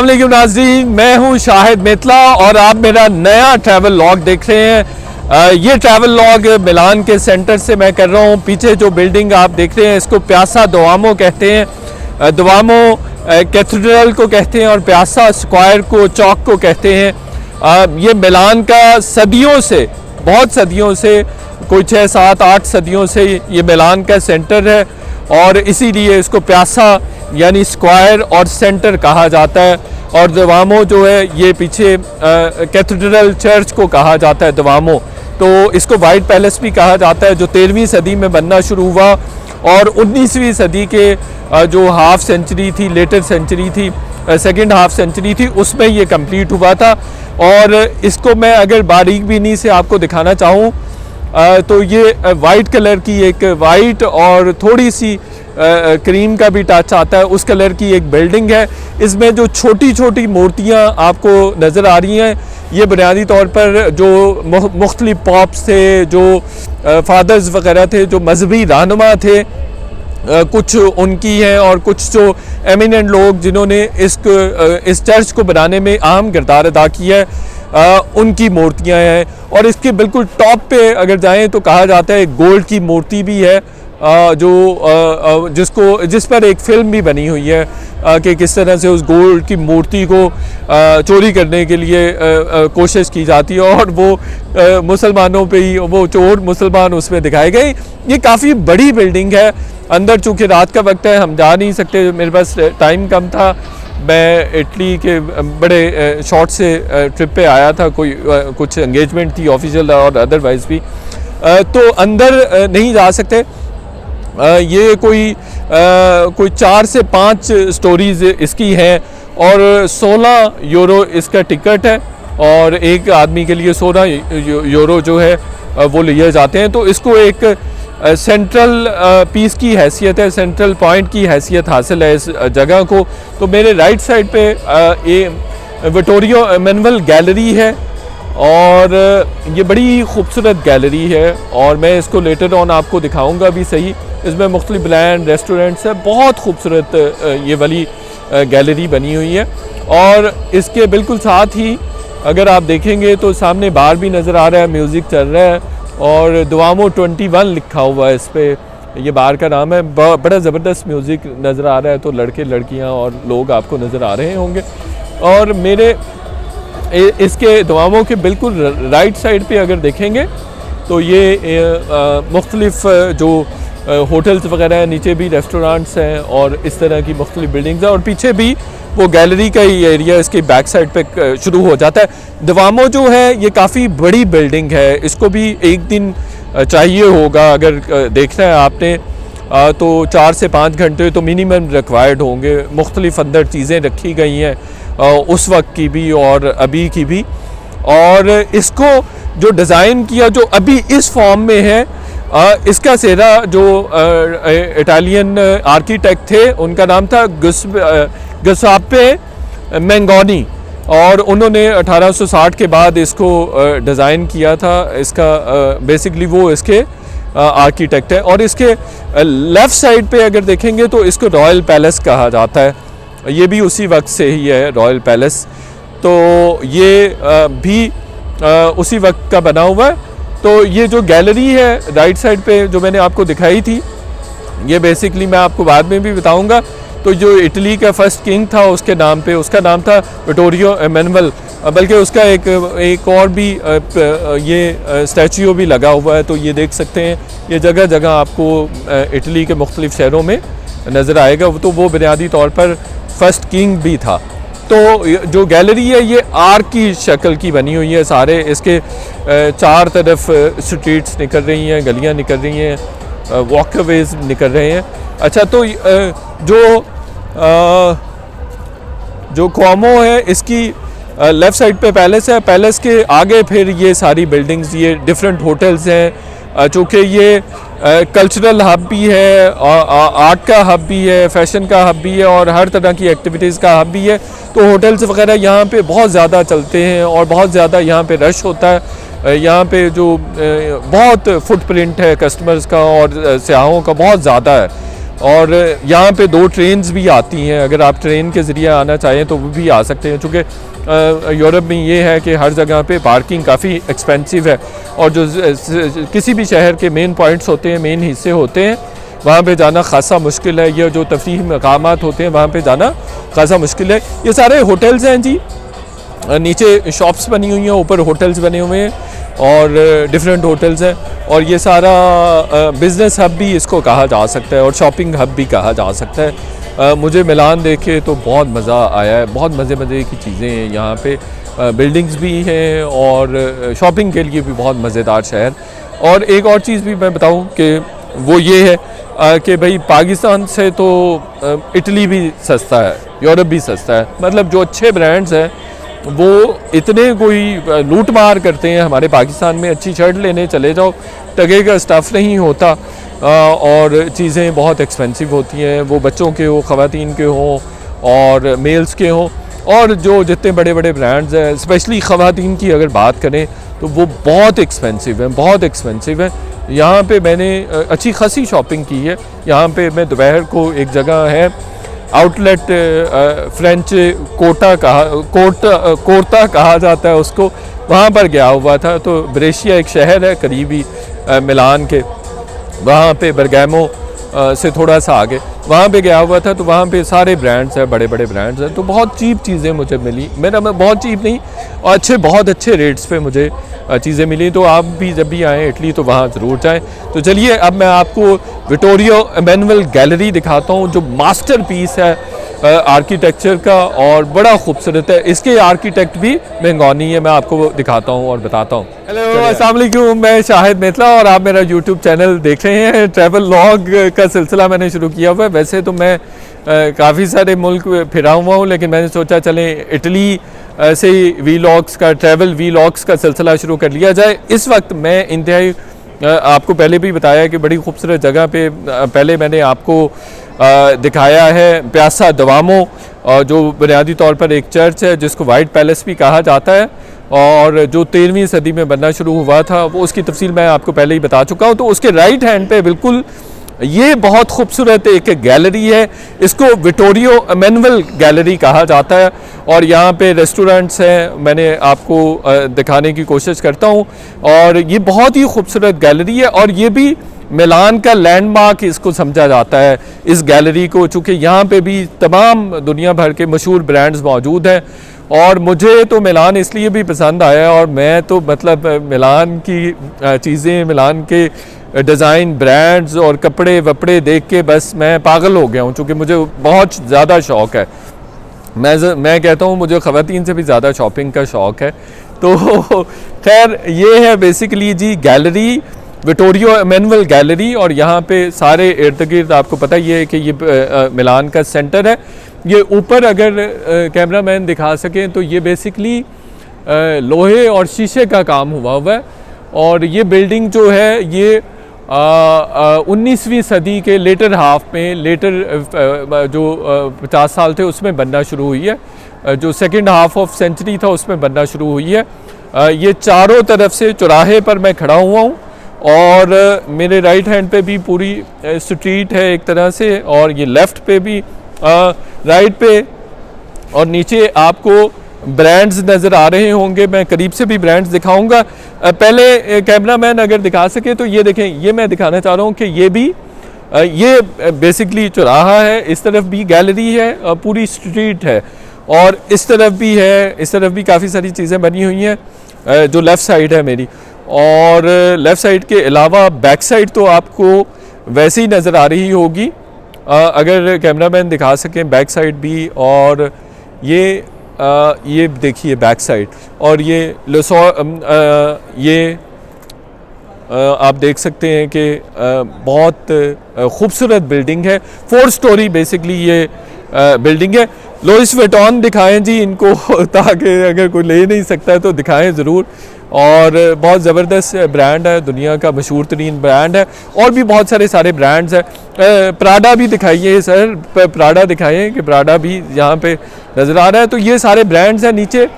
वालेकुम नाज़रीन, मैं हूं शाहिद मेतला और आप मेरा नया ट्रैवल लॉग देख रहे हैं। ये ट्रैवल लॉग मिलान के सेंटर से मैं कर रहा हूं। पीछे जो बिल्डिंग आप देख रहे हैं इसको प्यासा दुआमो कहते हैं। दुआमो कैथेड्रल को कहते हैं और प्यासा स्क्वायर को, चौक को कहते हैं। ये मिलान का सदियों से, बहुत सदियों से, कोई 6, 7, 8 सदियों से ये मिलान का सेंटर है और इसीलिए इसको प्यासा यानी स्क्वायर और सेंटर कहा जाता है। और दुआमो जो है ये पीछे कैथेड्रल चर्च को कहा जाता है दुआमो। तो इसको वाइट पैलेस भी कहा जाता है जो 13वीं सदी में बनना शुरू हुआ और 19वीं सदी के जो हाफ सेंचुरी थी, लेटर सेंचुरी थी, सेकेंड हाफ सेंचुरी थी, उसमें ये कंप्लीट हुआ था। और इसको मैं अगर बारीक बीनी से आपको दिखाना चाहूँ तो ये वाइट कलर की, एक वाइट और थोड़ी सी क्रीम का भी टच आता है, उस कलर की एक बिल्डिंग है। इसमें जो छोटी छोटी मूर्तियाँ आपको नज़र आ रही हैं ये बुनियादी तौर पर जो मुख्तलिफ पॉप्स थे, जो फादर्स वगैरह थे, जो मजहबी रहनुमा थे, कुछ उनकी हैं और कुछ जो एमिनेंट लोग जिन्होंने इस चर्च को बनाने में अहम किरदार अदा किया है, उनकी मूर्तियां हैं। और इसके बिल्कुल टॉप पे अगर जाएं तो कहा जाता है गोल्ड की मूर्ति भी है जिस पर एक फ़िल्म भी बनी हुई है कि किस तरह से उस गोल्ड की मूर्ति को चोरी करने के लिए कोशिश की जाती है और वो मुसलमानों पे ही, वो चोर मुसलमान उसमें दिखाए गए। ये काफ़ी बड़ी बिल्डिंग है। अंदर चूँकि रात का वक्त है हम जा नहीं सकते, मेरे पास टाइम कम था, मैं इटली के बड़े शॉर्ट से ट्रिप पे आया था, कुछ एंगेजमेंट थी ऑफिशियल और अदरवाइज़ भी, तो अंदर नहीं जा सकते। ये कोई 4 से 5 स्टोरीज़ इसकी हैं और 16 यूरो इसका टिकट है और एक आदमी के लिए 16 यूरो जो है वो लिए जाते हैं। तो इसको एक सेंट्रल पीस की हैसियत है, सेंट्रल पॉइंट की हैसियत हासिल है इस जगह को। तो मेरे राइट साइड पे ये विक्टोरिया एमेनुअल गैलरी है और ये बड़ी खूबसूरत गैलरी है और मैं इसको लेटर ऑन आपको दिखाऊंगा भी सही। इसमें मुख्तलिफ ब्रांड रेस्टोरेंट्स है, बहुत खूबसूरत ये वाली गैलरी बनी हुई है। और इसके बिल्कुल साथ ही अगर आप देखेंगे तो सामने बार भी नज़र आ रहा है, म्यूज़िक चल रहा है और दुआमो 21 लिखा हुआ है इस पर, ये बार का नाम है। बड़ा ज़बरदस्त म्यूज़िक नज़र आ रहा है, तो लड़के लड़कियां और लोग आपको नज़र आ रहे होंगे। और मेरे इसके दुआमो के बिल्कुल राइट साइड पे अगर देखेंगे तो ये मुख्तलिफ जो होटल्स वगैरह हैं, नीचे भी रेस्टोरेंट्स हैं और इस तरह की मुख्तलिफ बिल्डिंग्स हैं और पीछे भी वो गैलरी का ही एरिया इसके बैक साइड पे शुरू हो जाता है। दुआमो जो है ये काफ़ी बड़ी बिल्डिंग है, इसको भी एक दिन चाहिए होगा अगर देखना है आपने, तो 4 से 5 घंटे तो मिनिमम रिक्वायर्ड होंगे। मुख्तलिफ अंदर चीज़ें रखी गई हैं उस वक्त की भी और अभी की भी। और इसको जो डिज़ाइन किया, जो अभी इस फॉर्म में है, इसका सेहरा जो इटालियन आर्किटेक्ट थे उनका नाम था गुस्तापे मैंगोनी और उन्होंने 1860 के बाद इसको डिज़ाइन किया था। इसका बेसिकली वो इसके आर्किटेक्ट है। और इसके लेफ़्ट साइड पे अगर देखेंगे तो इसको रॉयल पैलेस कहा जाता है, ये भी उसी वक्त से ही है रॉयल पैलेस। तो ये भी उसी वक्त का बना हुआ है। तो ये जो गैलरी है राइट साइड पे जो मैंने आपको दिखाई थी, ये बेसिकली मैं आपको बाद में भी बताऊंगा। तो जो इटली का फर्स्ट किंग था उसके नाम पे, उसका नाम था विक्टोरिया एमेनुअल, बल्कि उसका एक और भी ये स्टैचू भी लगा हुआ है। तो ये देख सकते हैं, ये जगह जगह आपको इटली के मुख्तलिफ शहरों में नज़र आएगा। तो वो बुनियादी तौर पर फर्स्ट किंग भी था। तो जो गैलरी है ये आर्क की शक्ल की बनी हुई है, सारे इसके 4 तरफ स्ट्रीट्स निकल रही हैं, गलियां निकल रही हैं, वॉकवेज निकल रहे हैं। अच्छा, तो जो क्वामो है इसकी लेफ़्ट साइड पे पैलेस है, पैलेस के आगे फिर ये सारी बिल्डिंग्स, ये डिफरेंट होटल्स हैं। चूँकि ये कल्चरल हब भी है, आर्ट का हब भी है, फैशन का हब भी है और हर तरह की एक्टिविटीज़ का हब भी है। तो होटल्स वगैरह यहाँ पे बहुत ज़्यादा चलते हैं और बहुत ज़्यादा यहाँ पे रश होता है। यहाँ पे जो बहुत फुटप्रिंट है कस्टमर्स का और सियाहों का बहुत ज़्यादा है। और यहाँ पे 2 ट्रेन्स भी आती हैं, अगर आप ट्रेन के ज़रिए आना चाहें तो वो भी आ सकते हैं, चूँकि यूरोप में ये है कि हर जगह पे पार्किंग काफ़ी एक्सपेंसिव है, और जो किसी भी शहर के मेन पॉइंट्स होते हैं, मेन हिस्से होते हैं, वहाँ पे जाना खासा मुश्किल है। ये जो तफरीह मकामात होते हैं वहाँ पे जाना खासा मुश्किल है। ये सारे होटल्स हैं जी, नीचे शॉप्स बनी हुई हैं, ऊपर होटल्स बने हुए हैं और डिफरेंट होटल्स हैं, और ये सारा बिज़नेस हब भी इसको कहा जा सकता है और शॉपिंग हब भी कहा जा सकता है। मुझे मिलान देखे तो बहुत मज़ा आया है, बहुत मज़े की चीज़ें हैं यहाँ पे, बिल्डिंग्स भी हैं और शॉपिंग के लिए भी बहुत मज़ेदार शहर। और एक और चीज़ भी मैं बताऊँ कि वो ये है कि भाई पाकिस्तान से तो इटली भी सस्ता है, यूरोप भी सस्ता है, मतलब जो अच्छे ब्रांड्स हैं वो इतने कोई लूट मार करते हैं। हमारे पाकिस्तान में अच्छी शर्ट लेने चले जाओ, टगे का स्टफ़ नहीं होता और चीज़ें बहुत एक्सपेंसिव होती हैं, वो बच्चों के हो, ख़वातीन के हों और मेल्स के हों, और जो जितने बड़े बड़े ब्रांड्स हैं, स्पेशली ख़वातीन की अगर बात करें तो वो बहुत एक्सपेंसिव हैं, बहुत एक्सपेंसिव हैं। यहाँ पे मैंने अच्छी खासी शॉपिंग की है। यहाँ पे मैं दोपहर को एक जगह है आउटलेट, फ्रेंच कोर्ता कहा जाता है उसको, वहाँ पर गया हुआ था। तो ब्रेशिया एक शहर है करीबी मिलान के, वहाँ पे बरगैमो से थोड़ा सा आगे, वहाँ पे गया हुआ था। तो वहाँ पे सारे ब्रांड्स हैं, बड़े बड़े ब्रांड्स हैं, तो बहुत चीप चीज़ें मुझे मिली। मैं बहुत चीप नहीं, और बहुत अच्छे रेट्स पे मुझे चीज़ें मिली। तो आप भी जब भी आएँ इटली तो वहाँ ज़रूर जाएँ। तो चलिए अब मैं आपको विक्टोरिया एमेनुअल गैलरी दिखाता हूँ, जो मास्टरपीस है आर्किटेक्चर का और बड़ा खूबसूरत है। इसके आर्किटेक्ट भी बेंगोनी है, मैं आपको दिखाता हूँ और बताता हूँ। हेलो, अस्सलाम वालेकुम, मैं शाहिद मेतला और आप मेरा यूट्यूब चैनल देख रहे हैं। ट्रैवल व्लॉग का सिलसिला मैंने शुरू किया हुआ है। वैसे तो मैं काफ़ी सारे मुल्क फिरा हुआ हूँ, लेकिन मैंने सोचा चलें इटली से वीलॉग्स का, ट्रैवल वीलॉग्स का सिलसिला शुरू कर लिया जाए। इस वक्त मैं इंतहाई, आपको पहले भी बताया कि बड़ी खूबसूरत जगह पे पहले मैंने आपको दिखाया है प्यासा दवामो, जो बुनियादी तौर पर एक चर्च है जिसको वाइट पैलेस भी कहा जाता है, और जो 13वीं सदी में बनना शुरू हुआ था, वो उसकी तफसील मैं आपको पहले ही बता चुका हूँ। तो उसके राइट हैंड पे बिल्कुल ये बहुत खूबसूरत एक गैलरी है, इसको विक्टोरिया एमेनुअल गैलरी कहा जाता है, और यहाँ पे रेस्टोरेंट्स हैं, मैंने आपको दिखाने की कोशिश करता हूँ। और ये बहुत ही खूबसूरत गैलरी है, और ये भी मिलान का लैंडमार्क इसको समझा जाता है, इस गैलरी को, चूँकि यहाँ पे भी तमाम दुनिया भर के मशहूर ब्रांड्स मौजूद हैं। और मुझे तो मिलान इसलिए भी पसंद आया, और मैं तो मतलब मिलान की चीज़ें, मिलान के डिज़ाइन, ब्रांड्स और कपड़े वपड़े देख के बस मैं पागल हो गया हूँ, चूँकि मुझे बहुत ज़्यादा शौक़ है। मैं कहता हूँ मुझे ख़वातीन से भी ज़्यादा शॉपिंग का शौक़ है। तो खैर ये है बेसिकली जी गैलरी, विक्टोरिया एमेनुअल गैलरी, और यहाँ पे सारे इर्द गिर्द आपको पता ही है कि ये मिलान का सेंटर है। ये ऊपर अगर कैमरा मैन दिखा सकें तो ये बेसिकली लोहे और शीशे का काम हुआ है, और ये बिल्डिंग जो है ये 19वीं सदी के लेटर हाफ में, जो 50 साल थे उसमें बनना शुरू हुई है, जो सेकंड हाफ ऑफ सेंचुरी था उसमें बनना शुरू हुई है। ये चारों तरफ से चौराहे पर मैं खड़ा हुआ हूँ, और मेरे राइट हैंड पे भी पूरी स्ट्रीट है एक तरह से, और ये लेफ़्ट पे भी राइट पे, और नीचे आपको ब्रांड्स नज़र आ रहे होंगे। मैं करीब से भी ब्रांड्स दिखाऊंगा। पहले कैमरामैन अगर दिखा सके तो ये देखें, ये मैं दिखाना चाह रहा हूँ कि ये भी ये बेसिकली चौराहा है, इस तरफ भी गैलरी है, पूरी स्ट्रीट है, और इस तरफ भी है, इस तरफ भी काफ़ी सारी चीज़ें बनी हुई हैं जो लेफ़्ट साइड है मेरी। और लेफ़्ट साइड के अलावा बैक साइड तो आपको वैसे ही नज़र आ रही होगी, अगर कैमरामैन दिखा सकें बैक साइड भी। और ये देखिए बैक साइड, और ये आप देख सकते हैं कि बहुत खूबसूरत बिल्डिंग है, 4 स्टोरी बेसिकली ये बिल्डिंग है। लुइस विटॉन दिखाएं जी इनको, ताकि अगर कोई ले नहीं सकता है तो दिखाएं ज़रूर। और बहुत ज़बरदस्त ब्रांड है, दुनिया का मशहूर तरीन ब्रांड है, और भी बहुत सारे ब्रांड्स हैं। प्राडा भी दिखाइए सर, प्राडा दिखाइए कि प्राडा भी यहाँ पे नज़र आ रहा है। तो ये सारे ब्रांड्स हैं नीचे,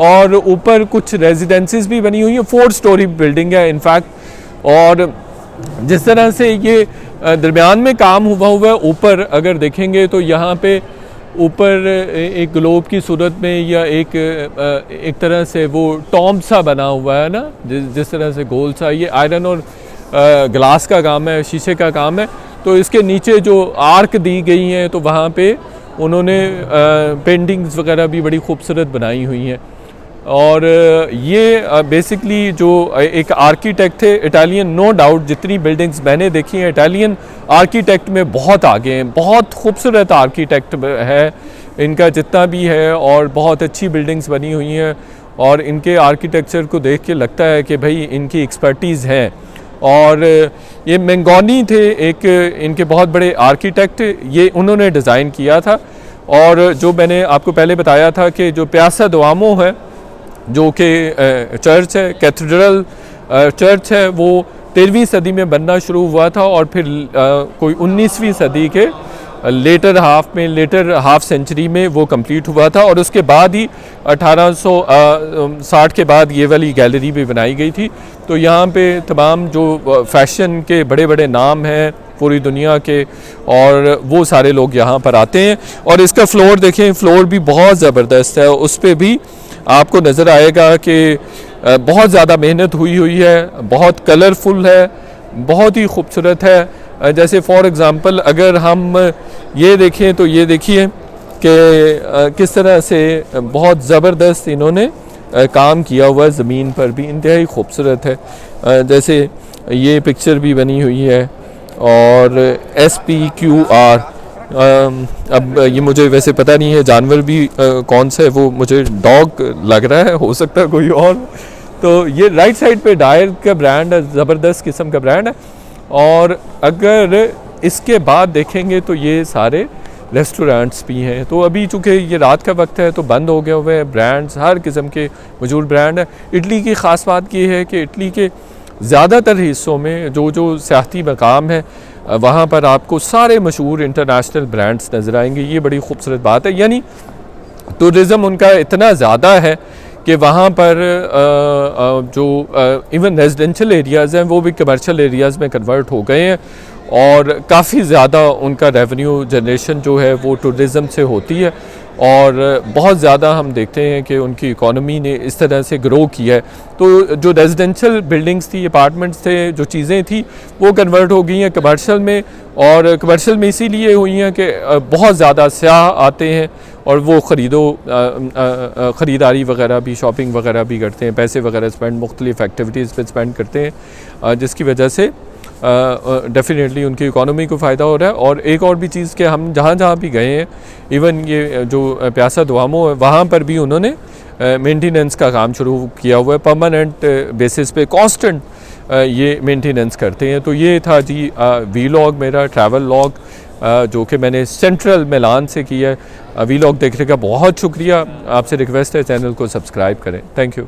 और ऊपर कुछ रेजिडेंसीज भी बनी हुई हैं, 4 स्टोरी बिल्डिंग है इनफैक्ट। और जिस तरह से ये दरमियान में काम हुआ हुआ है। ऊपर अगर देखेंगे तो यहाँ पे ऊपर एक ग्लोब की सूरत में या एक तरह से वो टॉम्ब सा बना हुआ है ना, जिस तरह से गोल सा, ये आयरन और ग्लास का काम है, शीशे का काम है। तो इसके नीचे जो आर्क दी गई हैं तो वहाँ पे उन्होंने पेंटिंग्स वगैरह भी बड़ी खूबसूरत बनाई हुई हैं। और ये बेसिकली जो एक आर्किटेक्ट थे इटालियन, नो डाउट जितनी बिल्डिंग्स मैंने देखी हैं इटालियन आर्किटेक्ट में बहुत आगे हैं, बहुत खूबसूरत आर्किटेक्ट है इनका जितना भी है, और बहुत अच्छी बिल्डिंग्स बनी हुई हैं। और इनके आर्किटेक्चर को देख के लगता है कि भाई इनकी एक्सपर्टीज़ है। और ये मेंगोनी थे एक इनके बहुत बड़े आर्किटेक्ट, ये उन्होंने डिज़ाइन किया था। और जो मैंने आपको पहले बताया था कि जो प्यासा दुआमो है जो कि चर्च है, कैथेड्रल चर्च है, वो 13वीं सदी में बनना शुरू हुआ था और फिर कोई 19वीं सदी के लेटर हाफ सेंचुरी में वो कंप्लीट हुआ था। और उसके बाद ही 1860 के बाद ये वाली गैलरी भी बनाई गई थी। तो यहाँ पे तमाम जो फैशन के बड़े बड़े नाम हैं पूरी दुनिया के, और वो सारे लोग यहाँ पर आते हैं। और इसका फ्लोर देखें, फ्लोर भी बहुत ज़बरदस्त है, उस पर भी आपको नज़र आएगा कि बहुत ज़्यादा मेहनत हुई है, बहुत कलरफुल है, बहुत ही खूबसूरत है। जैसे फॉर एग्ज़ाम्पल अगर हम ये देखें तो ये देखिए कि किस तरह से बहुत ज़बरदस्त इन्होंने काम किया हुआ है, ज़मीन पर भी इंतहाई खूबसूरत है। जैसे ये पिक्चर भी बनी हुई है, और SPQR, अब ये मुझे वैसे पता नहीं है जानवर भी कौन सा है, वो मुझे डॉग लग रहा है, हो सकता है कोई और। तो ये राइट साइड पे डायर का ब्रांड है, ज़बरदस्त किस्म का ब्रांड है। और अगर इसके बाद देखेंगे तो ये सारे रेस्टोरेंट्स भी हैं। तो अभी चूँकि ये रात का वक्त है तो बंद हो गए हुए हैं, ब्रांड्स हर किस्म के मौजूद ब्रांड है। इटली की ख़ास बात ये है कि इटली के ज़्यादातर हिस्सों में जो सियाहती मकाम है वहाँ पर आपको सारे मशहूर इंटरनेशनल ब्रांड्स नज़र आएंगे। ये बड़ी खूबसूरत बात है, यानी टूरिज़म उनका इतना ज़्यादा है कि वहाँ पर जो इवन रेजिडेंशियल एरियाज़ हैं वो भी कमर्शियल एरियाज़ में कन्वर्ट हो गए हैं। और काफ़ी ज़्यादा उनका रेवेन्यू जनरेशन जो है वो टूरिज़म से होती है। और बहुत ज़्यादा हम देखते हैं कि उनकी इकॉनमी ने इस तरह से ग्रो किया है। तो जो रेजिडेंशियल बिल्डिंग्स थी, अपार्टमेंट्स थे, जो चीज़ें थी वो कन्वर्ट हो गई हैं कमर्शियल में। और कमर्शियल में इसीलिए हुई हैं कि बहुत ज़्यादा सयाह आते हैं और वो ख़रीदारी वगैरह भी, शॉपिंग वगैरह भी करते हैं, पैसे वगैरह स्पेंड मुख्तलिफ़ एक्टिविटीज़ पे स्पेंड करते हैं, जिसकी वजह से डेफिनेटली उनकी इकॉनमी को फ़ायदा हो रहा है। और एक और भी चीज़ कि हम जहाँ भी गए हैं, इवन ये जो प्यासा दुआमो है वहाँ पर भी उन्होंने मेंटेनेंस का काम शुरू किया हुआ है, परमानेंट बेसिस पे कांस्टेंट ये मेंटेनेंस करते हैं। तो ये था जी वीलॉग, मेरा ट्रैवल लॉग, जो कि मैंने सेंट्रल मिलान से किया है। वीलॉग देखने का बहुत शुक्रिया। आपसे रिक्वेस्ट है चैनल को सब्सक्राइब करें। Thank you.